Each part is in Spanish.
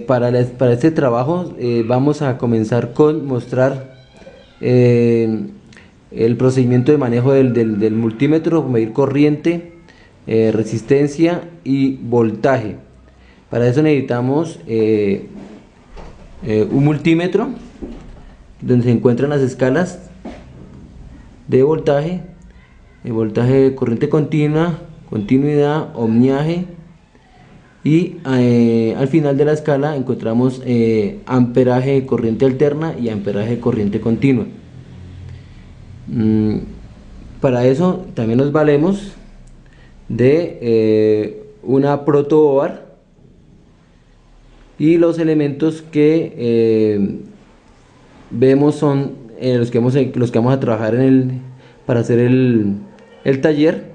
Para este trabajo vamos a comenzar con mostrar el procedimiento de manejo del multímetro, medir corriente, resistencia y voltaje. Para eso necesitamos un multímetro donde se encuentran las escalas de voltaje, voltaje, corriente continua, continuidad, ohmiaje, y al final de la escala encontramos amperaje de corriente alterna y amperaje de corriente continua. Para eso también nos valemos de una protobar, y los elementos que vemos son los que vamos a trabajar para hacer el taller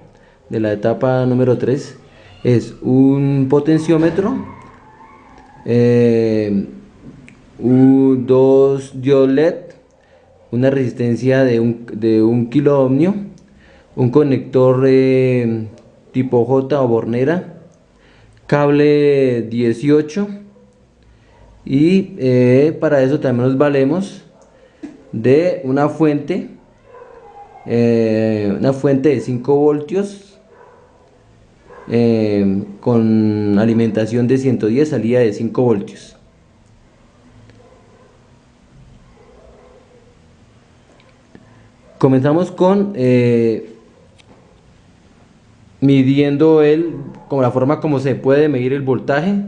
de la etapa número 3. Es un potenciómetro, dos diodos LED, una resistencia de un kilo ohmio, un conector tipo J o bornera, cable 18, y para eso también nos valemos de una fuente de 5 voltios con alimentación de 110, salida de 5 voltios. Comenzamos con midiendo como la forma como se puede medir el voltaje,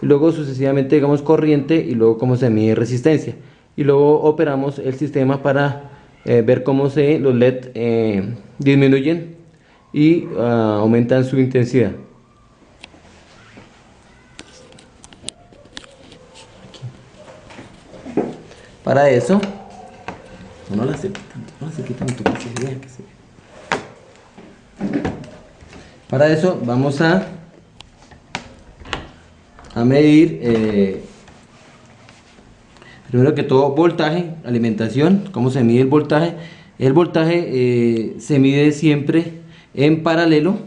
y luego sucesivamente digamos corriente, y luego cómo se mide resistencia, y luego operamos el sistema para ver cómo los LED disminuyen y aumentan su intensidad. Para eso, no la acerque tanto, que se vea, Para eso vamos a medir primero que todo voltaje, alimentación. ¿Cómo se mide el voltaje? El voltaje se mide siempre en paralelo,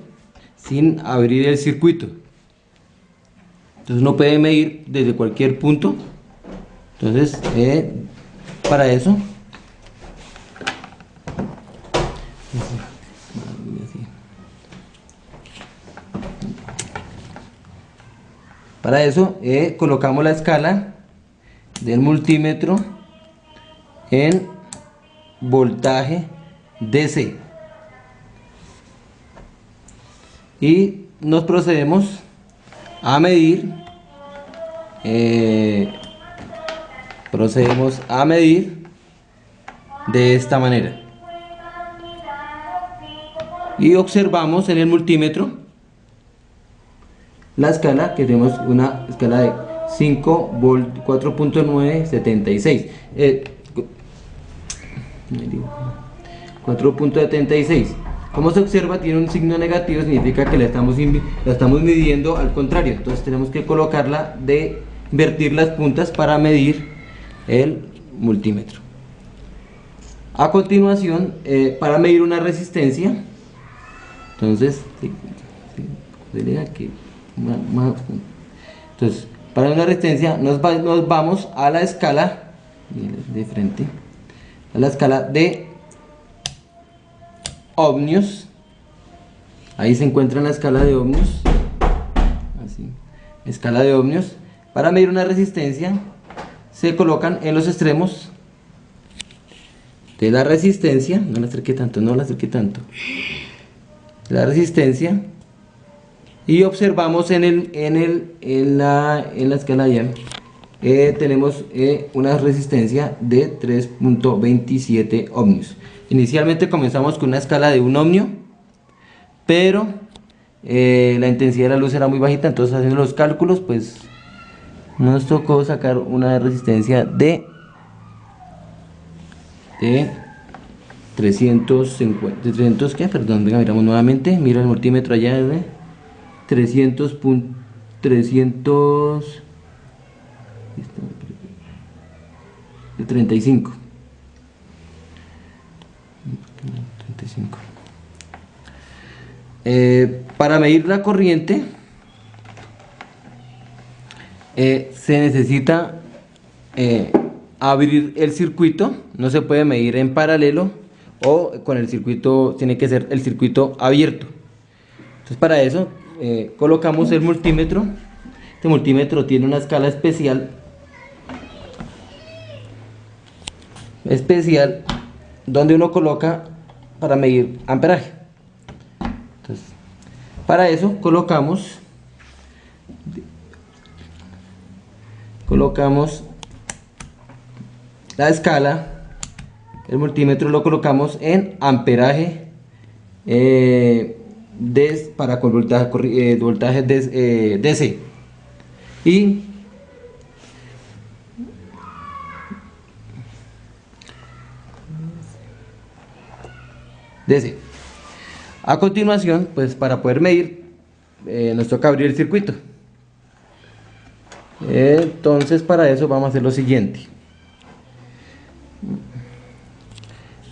sin abrir el circuito. Entonces uno puede medir desde cualquier punto. Entonces para eso colocamos la escala del multímetro en voltaje DC y nos procedemos a medir de esta manera, y observamos en el multímetro la escala, que tenemos una escala de 5 volt, 4.976, 4.76. Como se observa, tiene un signo negativo, significa que la estamos midiendo al contrario. Entonces tenemos que invertir las puntas para medir el multímetro. A continuación, para medir una resistencia, entonces para una resistencia nos vamos a la escala de frente, a la escala de ohmios. Ahí se encuentra la escala de ohmios, así, escala de ohmios. Para medir una resistencia se colocan en los extremos de la resistencia, no la acerqué tanto, la resistencia, y observamos en la escala ya tenemos una resistencia de 3.27 ohmios. Inicialmente comenzamos con una escala de 1 ohmio, pero la intensidad de la luz era muy bajita, entonces haciendo los cálculos pues nos tocó sacar una resistencia de 350, ¿qué? Perdón, venga, miramos nuevamente, mira el multímetro allá, de 35. Para medir la corriente se necesita abrir el circuito. No se puede medir en paralelo o con el circuito, tiene que ser el circuito abierto. Entonces para eso colocamos el multímetro. Este multímetro tiene una escala especial donde uno coloca para medir amperaje. Entonces, para eso colocamos la escala, el multímetro lo colocamos en amperaje para con voltaje DC y DC. A continuación, pues para poder medir nos toca abrir el circuito. Entonces para eso vamos a hacer lo siguiente.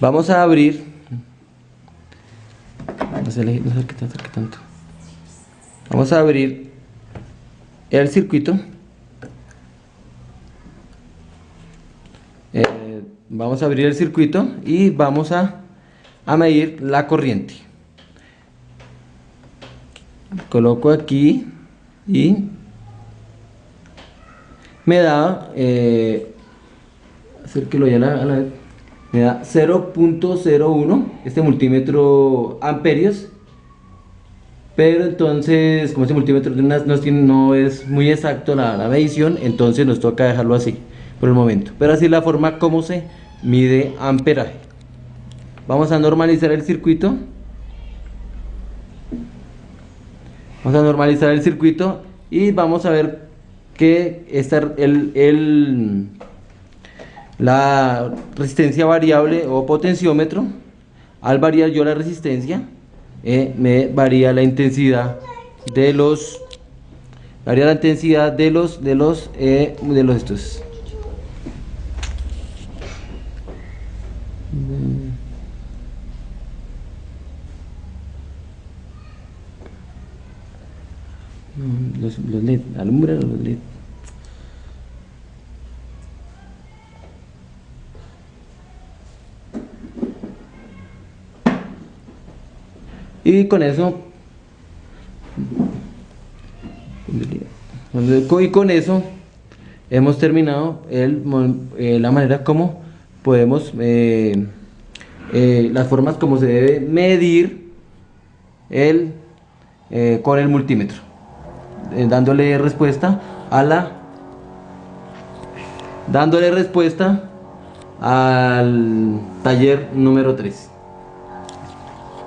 Vamos a abrir, no sé qué tanto. Vamos a abrir el circuito. Vamos a abrir el circuito y vamos a medir la corriente. Coloco aquí y me da acérquelo ya me da 0.01 este multímetro amperios, pero entonces como este multímetro no es muy exacto la medición, entonces nos toca dejarlo así por el momento, pero así es la forma como se mide amperaje. Vamos a normalizar el circuito. Y vamos a ver que la resistencia variable o potenciómetro, al variar yo la resistencia, me varía la intensidad de los estos. Los LED, alumbran los LED. Y con eso hemos terminado la manera como podemos las formas como se debe medir con el multímetro, dándole respuesta al taller número 3.